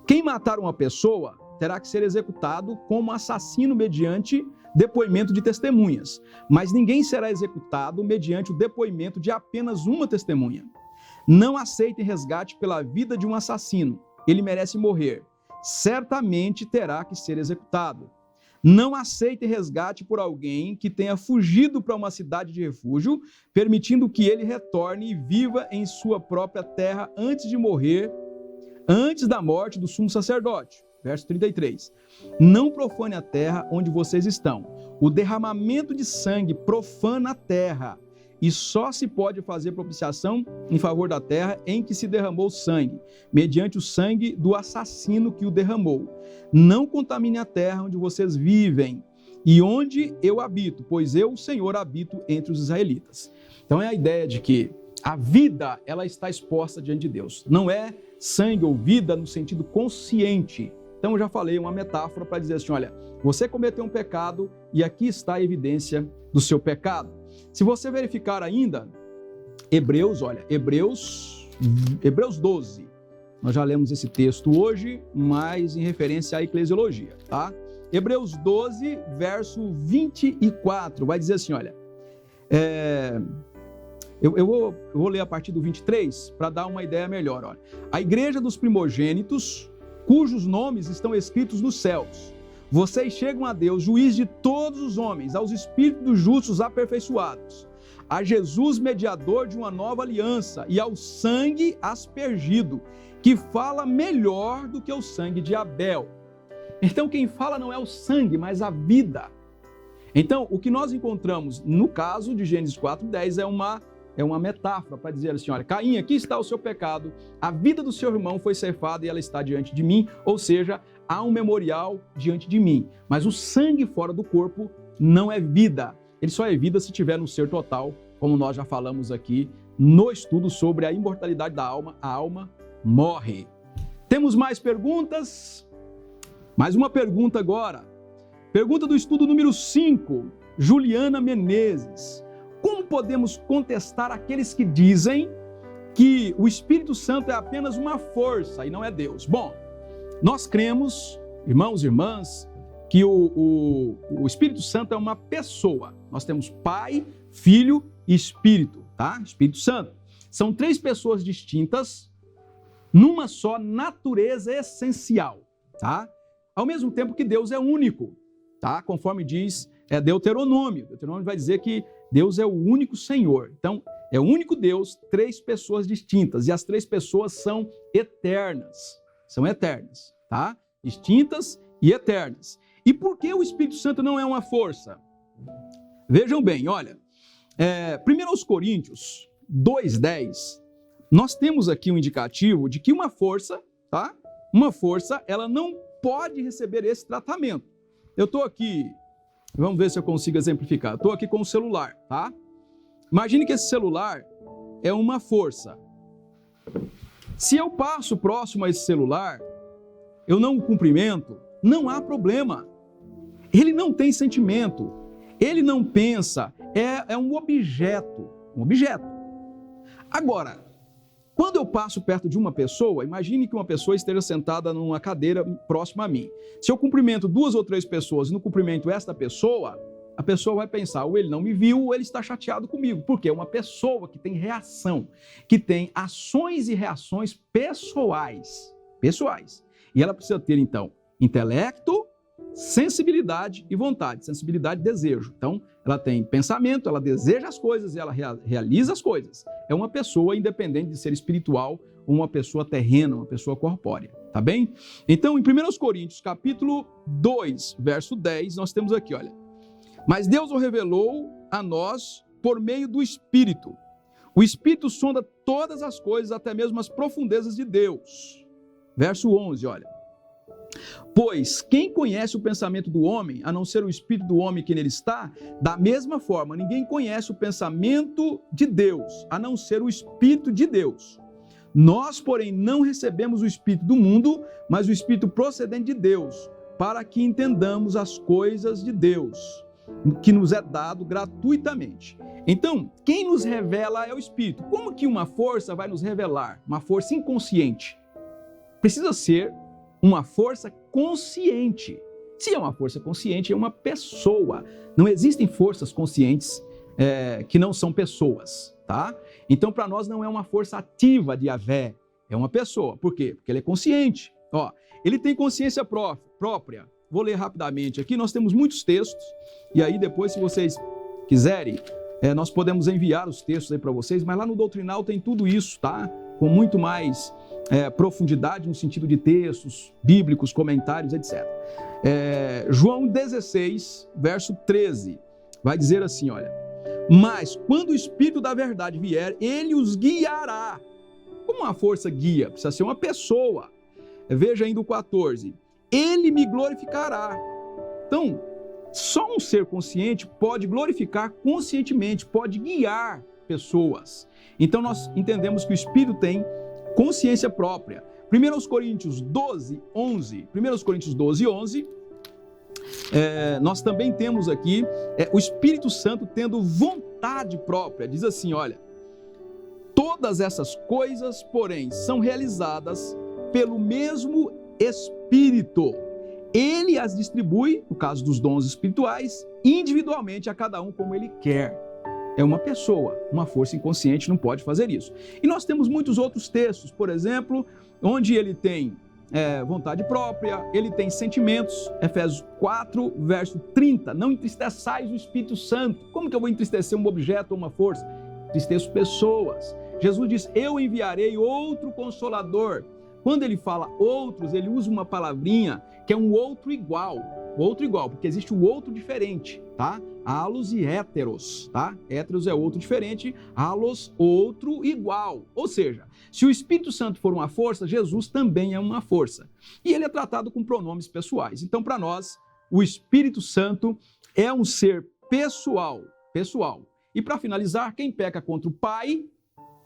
quem matar uma pessoa terá que ser executado como assassino mediante depoimento de testemunhas, mas ninguém será executado mediante o depoimento de apenas uma testemunha. Não aceitem resgate pela vida de um assassino, ele merece morrer, certamente terá que ser executado. Não aceite resgate por alguém que tenha fugido para uma cidade de refúgio, permitindo que ele retorne e viva em sua própria terra antes de morrer, antes da morte do sumo sacerdote. Verso 33. Não profane a terra onde vocês estão. O derramamento de sangue profana a terra, e só se pode fazer propiciação em favor da terra em que se derramou sangue, mediante o sangue do assassino que o derramou. Não contamine a terra onde vocês vivem e onde eu habito, pois eu, o Senhor, habito entre os israelitas. Então é a ideia de que a vida, ela está exposta diante de Deus. Não é sangue ou vida no sentido consciente. Então eu já falei uma metáfora para dizer assim, olha, você cometeu um pecado e aqui está a evidência do seu pecado. Se você verificar ainda, Hebreus 12. Nós já lemos esse texto hoje, mas em referência à eclesiologia, tá? Hebreus 12, verso 24, vai dizer assim, olha, eu vou ler a partir do 23 para dar uma ideia melhor, olha. A igreja dos primogênitos, cujos nomes estão escritos nos céus. Vocês chegam a Deus, juiz de todos os homens, aos espíritos dos justos aperfeiçoados, a Jesus, mediador de uma nova aliança, e ao sangue aspergido, que fala melhor do que o sangue de Abel. Então quem fala não é o sangue, mas a vida. Então o que nós encontramos no caso de Gênesis 4:10 é uma metáfora para dizer assim, olha, Caim, aqui está o seu pecado, a vida do seu irmão foi ceifada e ela está diante de mim, ou seja, há um memorial diante de mim, mas o sangue fora do corpo não é vida, ele só é vida se estiver no ser total, como nós já falamos aqui no estudo sobre a imortalidade da alma, a alma morre. Temos mais perguntas? Mais uma pergunta agora, pergunta do estudo número 5, Juliana Menezes. Como podemos contestar aqueles que dizem que o Espírito Santo é apenas uma força e não é Deus? Bom, nós cremos, irmãos e irmãs, que o Espírito Santo é uma pessoa. Nós temos Pai, Filho e Espírito, tá? Espírito Santo. São 3 pessoas distintas, numa só natureza essencial, tá? Ao mesmo tempo que Deus é único, tá? Conforme diz Deuteronômio. Deuteronômio vai dizer que Deus é o único Senhor. Então, é o único Deus, 3 pessoas distintas. E as 3 pessoas são eternas. São eternas, tá? Distintas e eternas. E por que o Espírito Santo não é uma força? Vejam bem, olha. 1 Coríntios 2:10, nós temos aqui um indicativo de que uma força, tá? Uma força, ela não pode receber esse tratamento. Eu estou aqui, vamos ver se eu consigo exemplificar. Estou aqui com o celular, tá? Imagine que esse celular é uma força. Se eu passo próximo a esse celular, eu não o cumprimento, não há problema. Ele não tem sentimento, ele não pensa, é um objeto, Agora, quando eu passo perto de uma pessoa, imagine que uma pessoa esteja sentada numa cadeira próxima a mim. Se eu cumprimento 2 ou 3 pessoas e não cumprimento esta pessoa, a pessoa vai pensar, ou ele não me viu, ou ele está chateado comigo. Porque é uma pessoa que tem reação, que tem ações e reações pessoais. E ela precisa ter, então, intelecto, sensibilidade e vontade. Sensibilidade e desejo. Então, ela tem pensamento, ela deseja as coisas e ela realiza as coisas. É uma pessoa independente de ser espiritual ou uma pessoa terrena, uma pessoa corpórea. Tá bem? Então, em 1 Coríntios, capítulo 2, verso 10, nós temos aqui, olha. Mas Deus o revelou a nós por meio do Espírito. O Espírito sonda todas as coisas, até mesmo as profundezas de Deus. Verso 11, olha. Pois quem conhece o pensamento do homem, a não ser o Espírito do homem que nele está, da mesma forma, ninguém conhece o pensamento de Deus, a não ser o Espírito de Deus. Nós, porém, não recebemos o Espírito do mundo, mas o Espírito procedente de Deus, para que entendamos as coisas de Deus, que nos é dado gratuitamente. Então, quem nos revela é o Espírito. Como que uma força vai nos revelar? Uma força inconsciente. Precisa ser uma força consciente. Se é uma força consciente, é uma pessoa. Não existem forças conscientes que não são pessoas, tá? Então, para nós não é uma força ativa de Yahvé, é uma pessoa. Por quê? Porque ele é consciente. Ó, ele tem consciência própria. Vou ler rapidamente aqui, nós temos muitos textos, e aí depois, se vocês quiserem, nós podemos enviar os textos aí para vocês, mas lá no Doutrinal tem tudo isso, tá? Com muito mais profundidade no sentido de textos bíblicos, comentários, etc. João 16, verso 13, vai dizer assim, olha, mas quando o Espírito da verdade vier, ele os guiará. Como uma força guia? Precisa ser uma pessoa. Veja ainda o 14, ele me glorificará. Então, só um ser consciente pode glorificar conscientemente, pode guiar pessoas. Então nós entendemos que o Espírito tem consciência própria. 1 Coríntios 12, 11, nós também temos aqui o Espírito Santo tendo vontade própria. Diz assim, olha, todas essas coisas, porém, são realizadas pelo mesmo Espírito. Ele as distribui, no caso dos dons espirituais, individualmente a cada um como ele quer. É uma pessoa, uma força inconsciente não pode fazer isso. E nós temos muitos outros textos, por exemplo, onde ele tem vontade própria, ele tem sentimentos. Efésios 4, verso 30, não entristeçais o Espírito Santo. Como que eu vou entristecer um objeto ou uma força? Entristeço pessoas. Jesus diz, eu enviarei outro Consolador. Quando ele fala outros, ele usa uma palavrinha que é um outro igual, porque existe o outro diferente, tá? Halos e héteros, tá? Héteros é outro diferente, halos, outro igual. Ou seja, se o Espírito Santo for uma força, Jesus também é uma força. E ele é tratado com pronomes pessoais. Então, para nós, o Espírito Santo é um ser pessoal. E para finalizar, quem peca contra o Pai,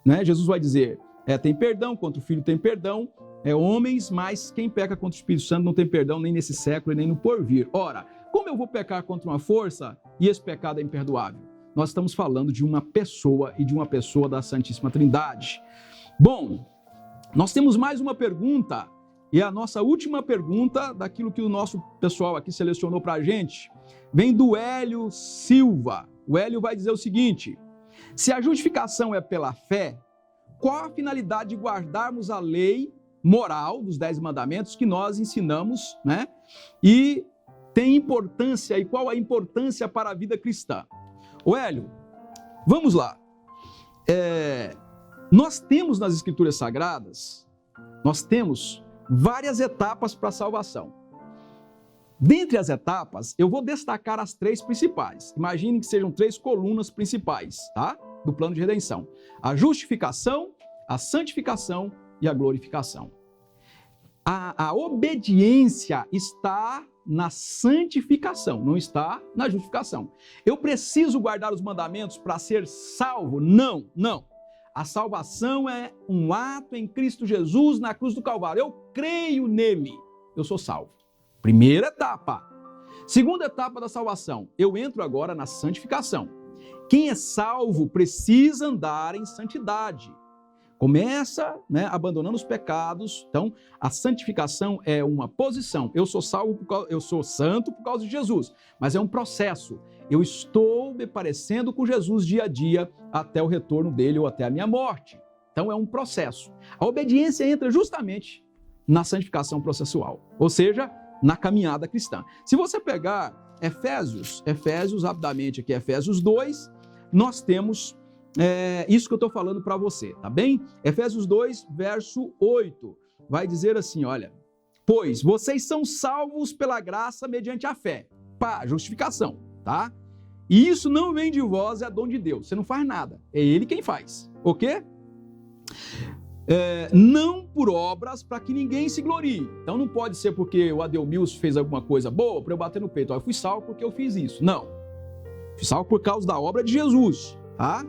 né? Jesus vai dizer, tem perdão, contra o Filho tem perdão, homens, mas quem peca contra o Espírito Santo não tem perdão nem nesse século e nem no porvir. Ora, como eu vou pecar contra uma força e esse pecado é imperdoável? Nós estamos falando de uma pessoa e de uma pessoa da Santíssima Trindade. Bom, nós temos mais uma pergunta, e a nossa última pergunta daquilo que o nosso pessoal aqui selecionou para a gente, vem do Hélio Silva. O Hélio vai dizer o seguinte, se a justificação é pela fé, qual a finalidade de guardarmos a lei moral dos 10 mandamentos que nós ensinamos, né? E tem importância, e qual a importância para a vida cristã? Ô Hélio, vamos lá. Nós temos nas Escrituras Sagradas, nós temos várias etapas para a salvação. Dentre as etapas, eu vou destacar as 3 principais. Imaginem que sejam 3 colunas principais, tá? Do plano de redenção. A justificação, a santificação e a glorificação. A obediência está na santificação, não está na justificação. Eu preciso guardar os mandamentos para ser salvo? Não. A salvação é um ato em Cristo Jesus na cruz do Calvário. Eu creio nele. eu sou salvo. Primeira etapa. Segunda etapa da salvação, eu entro agora na santificação. Quem é salvo precisa andar em santidade. Começa, abandonando os pecados. Então, a santificação é uma posição. Eu sou salvo, eu sou santo por causa de Jesus, mas é um processo. Eu estou me parecendo com Jesus dia a dia até o retorno dele ou até a minha morte. Então, é um processo. A obediência entra justamente na santificação processual, ou seja, na caminhada cristã. Se você pegar Efésios rapidamente aqui, Efésios 2, nós temos isso que eu estou falando para você, tá bem? Efésios 2, verso 8, vai dizer assim, olha, pois vocês são salvos pela graça mediante a fé, justificação, tá? E isso não vem de vós, é dom de Deus, você não faz nada, é Ele quem faz, ok? Não por obras para que ninguém se glorie. Então não pode ser porque o Adelmilson fez alguma coisa boa para eu bater no peito. Eu fui salvo porque eu fiz isso. Não. Fui salvo por causa da obra de Jesus. Tá?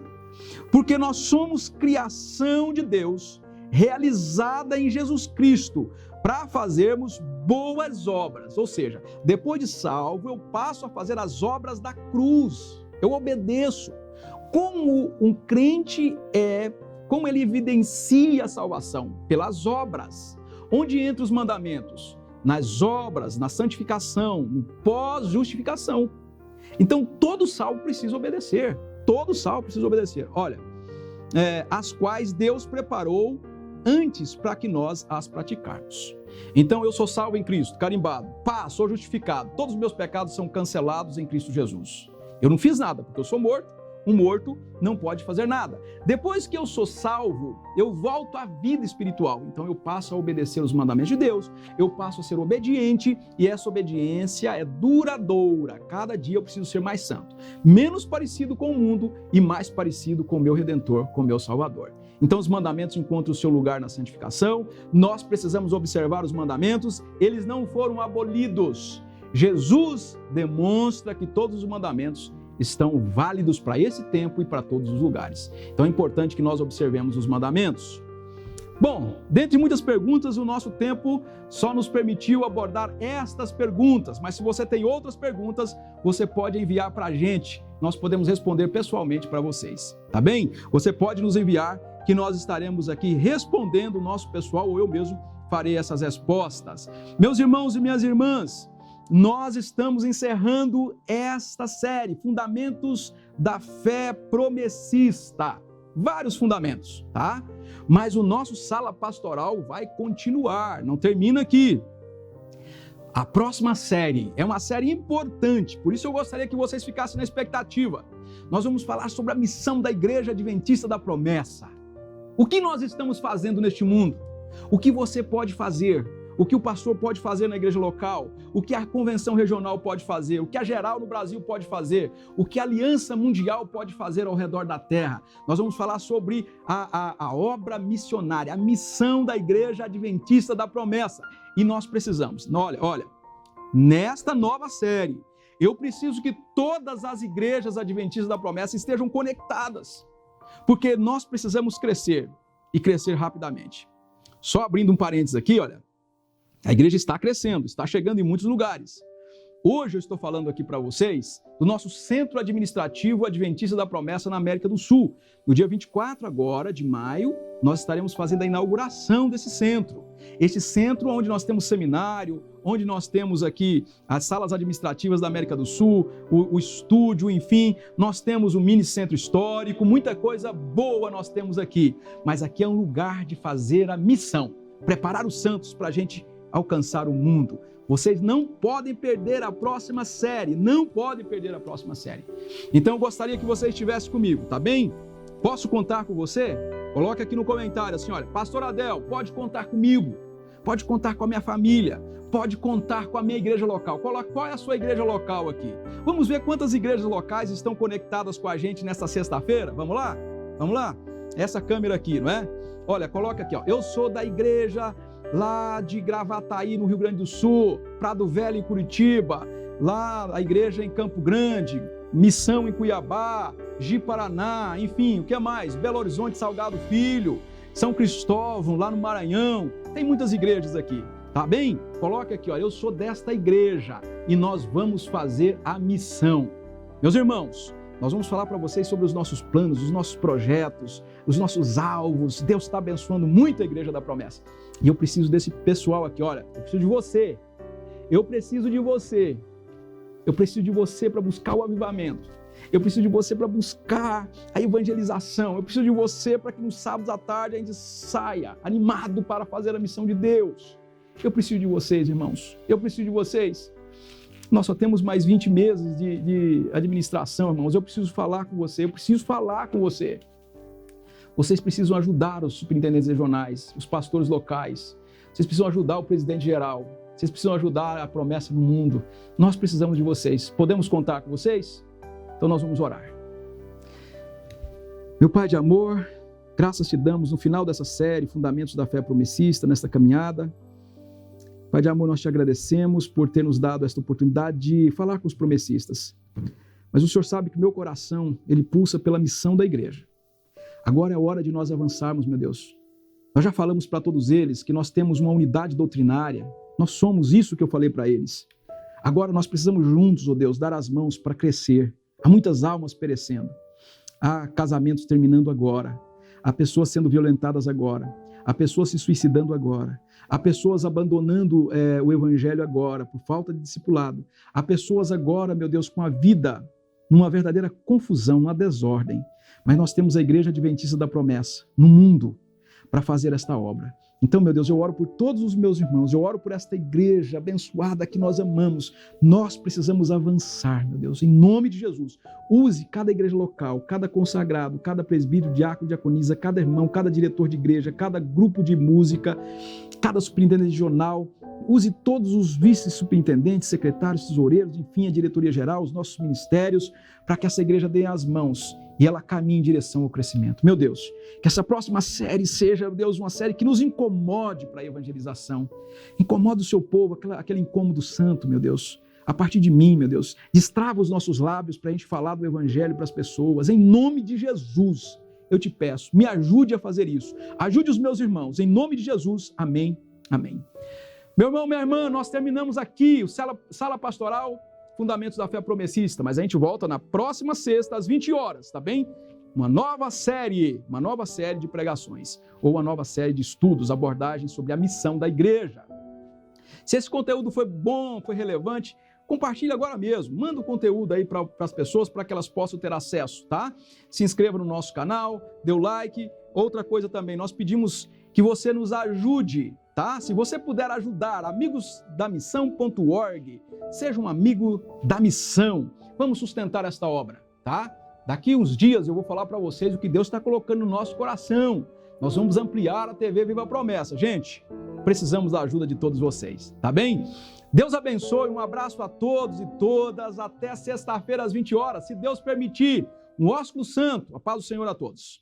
Porque nós somos criação de Deus, realizada em Jesus Cristo, para fazermos boas obras. Ou seja, depois de salvo, eu passo a fazer as obras da cruz. Eu obedeço. Como um crente como ele evidencia a salvação? Pelas obras. Onde entram os mandamentos? Nas obras, na santificação, no pós-justificação. Então, todo salvo precisa obedecer. Todo salvo precisa obedecer. Olha, as quais Deus preparou antes para que nós as praticarmos. Então, eu sou salvo em Cristo, carimbado. Sou justificado. Todos os meus pecados são cancelados em Cristo Jesus. Eu não fiz nada, porque eu sou morto. Um morto não pode fazer nada. Depois que eu sou salvo, eu volto à vida espiritual. Então eu passo a obedecer os mandamentos de Deus, eu passo a ser obediente e essa obediência é duradoura. Cada dia eu preciso ser mais santo. Menos parecido com o mundo e mais parecido com o meu Redentor, com o meu Salvador. Então os mandamentos encontram o seu lugar na santificação. Nós precisamos observar os mandamentos. Eles não foram abolidos. Jesus demonstra que todos os mandamentos estão válidos para esse tempo e para todos os lugares. Então é importante que nós observemos os mandamentos. Bom, dentre muitas perguntas, o nosso tempo só nos permitiu abordar estas perguntas, mas se você tem outras perguntas, você pode enviar para a gente, nós podemos responder pessoalmente para vocês, tá bem? Você pode nos enviar, que nós estaremos aqui respondendo o nosso pessoal, ou eu mesmo farei essas respostas. Meus irmãos e minhas irmãs, nós estamos encerrando esta série, Fundamentos da Fé Promessista. Vários fundamentos, tá? Mas o nosso Sala Pastoral vai continuar, não termina aqui. A próxima série é uma série importante, por isso eu gostaria que vocês ficassem na expectativa. Nós vamos falar sobre a missão da Igreja Adventista da Promessa. O que nós estamos fazendo neste mundo? O que você pode fazer? O que o pastor pode fazer na igreja local, o que a convenção regional pode fazer, o que a geral no Brasil pode fazer, o que a aliança mundial pode fazer ao redor da terra. Nós vamos falar sobre a obra missionária, a missão da Igreja Adventista da Promessa. E nós precisamos, olha, nesta nova série, eu preciso que todas as igrejas adventistas da Promessa estejam conectadas, porque nós precisamos crescer e crescer rapidamente. Só abrindo um parênteses aqui, olha, a igreja está crescendo, está chegando em muitos lugares. Hoje eu estou falando aqui para vocês do nosso Centro Administrativo Adventista da Promessa na América do Sul. No dia 24 agora de maio, nós estaremos fazendo a inauguração desse centro. Este centro onde nós temos seminário, onde nós temos aqui as salas administrativas da América do Sul, o estúdio, enfim, nós temos o mini centro histórico, muita coisa boa nós temos aqui. Mas aqui é um lugar de fazer a missão, preparar os santos para a gente alcançar o mundo. Vocês não podem perder a próxima série, não podem perder a próxima série. Então eu gostaria que você estivesse comigo, tá bem? Posso contar com você? Coloque aqui no comentário assim, olha, Pastor Adel, pode contar comigo, pode contar com a minha família, pode contar com a minha igreja local. Coloque qual é a sua igreja local aqui. Vamos ver quantas igrejas locais estão conectadas com a gente nesta sexta-feira? Vamos lá? Vamos lá? Essa câmera aqui, não é? Olha, coloca aqui, ó. Eu sou da igreja lá de Gravataí, no Rio Grande do Sul, Prado Velho, em Curitiba, lá a igreja em Campo Grande, Missão em Cuiabá, Ji-Paraná, enfim, o que mais? Belo Horizonte, Salgado Filho, São Cristóvão, lá no Maranhão, tem muitas igrejas aqui. Tá bem? Coloque aqui, ó, eu sou desta igreja e nós vamos fazer a missão. Meus irmãos, nós vamos falar para vocês sobre os nossos planos, os nossos projetos, os nossos alvos. Deus está abençoando muito a Igreja da Promessa. E eu preciso desse pessoal aqui, olha, eu preciso de você. Eu preciso de você. Eu preciso de você para buscar o avivamento. Eu preciso de você para buscar a evangelização. Eu preciso de você para que nos sábados à tarde a gente saia animado para fazer a missão de Deus. Eu preciso de vocês, irmãos. Eu preciso de vocês. Nós só temos mais 20 meses de administração, irmãos. Eu preciso falar com você. Eu preciso falar com você. Vocês precisam ajudar os superintendentes regionais, os pastores locais. Vocês precisam ajudar o presidente geral. Vocês precisam ajudar a promessa no mundo. Nós precisamos de vocês. Podemos contar com vocês? Então nós vamos orar. Meu Pai de amor, graças te damos no final dessa série, Fundamentos da Fé Promessista, nesta caminhada. Pai de amor, nós te agradecemos por ter nos dado esta oportunidade de falar com os promessistas. Mas o Senhor sabe que o meu coração, ele pulsa pela missão da igreja. Agora é a hora de nós avançarmos, meu Deus. Nós já falamos para todos eles que nós temos uma unidade doutrinária. Nós somos isso que eu falei para eles. Agora nós precisamos juntos, ó Deus, dar as mãos para crescer. Há muitas almas perecendo. Há casamentos terminando agora. Há pessoas sendo violentadas agora. Há pessoas se suicidando agora. Há pessoas abandonando o evangelho agora por falta de discipulado. Há pessoas agora, meu Deus, com a vida numa verdadeira confusão, numa desordem. Mas nós temos a Igreja Adventista da Promessa no mundo para fazer esta obra. Então, meu Deus, eu oro por todos os meus irmãos, eu oro por esta igreja abençoada que nós amamos. Nós precisamos avançar, meu Deus, em nome de Jesus. Use cada igreja local, cada consagrado, cada presbítero, diácono, diaconisa, cada irmão, cada diretor de igreja, cada grupo de música, cada superintendente regional. Use todos os vice-superintendentes, secretários, tesoureiros, enfim, a diretoria geral, os nossos ministérios, para que essa igreja dê as mãos e ela caminhe em direção ao crescimento. Meu Deus, que essa próxima série seja, meu Deus, uma série que nos incomode para a evangelização. Incomoda o seu povo, aquele incômodo santo, meu Deus. A partir de mim, meu Deus, destrava os nossos lábios para a gente falar do evangelho para as pessoas. Em nome de Jesus, eu te peço, me ajude a fazer isso. Ajude os meus irmãos. Em nome de Jesus, amém, amém. Meu irmão, minha irmã, nós terminamos aqui o Sala Pastoral Fundamentos da Fé Promessista, mas a gente volta na próxima sexta, às 20 horas, tá bem? Uma nova série de pregações, ou uma nova série de estudos, abordagens sobre a missão da igreja. Se esse conteúdo foi bom, foi relevante, compartilhe agora mesmo, manda o conteúdo aí para as pessoas, para que elas possam ter acesso, tá? Se inscreva no nosso canal, dê o like. Outra coisa também, nós pedimos que você nos ajude, tá? Se você puder ajudar, amigosdamissão.org, seja um amigo da missão. Vamos sustentar esta obra, tá? Daqui uns dias eu vou falar para vocês o que Deus está colocando no nosso coração. Nós vamos ampliar a TV Viva a Promessa. Gente, precisamos da ajuda de todos vocês, tá bem? Deus abençoe, um abraço a todos e todas, até sexta-feira às 20 horas, se Deus permitir. Um ósculo santo, a paz do Senhor a todos.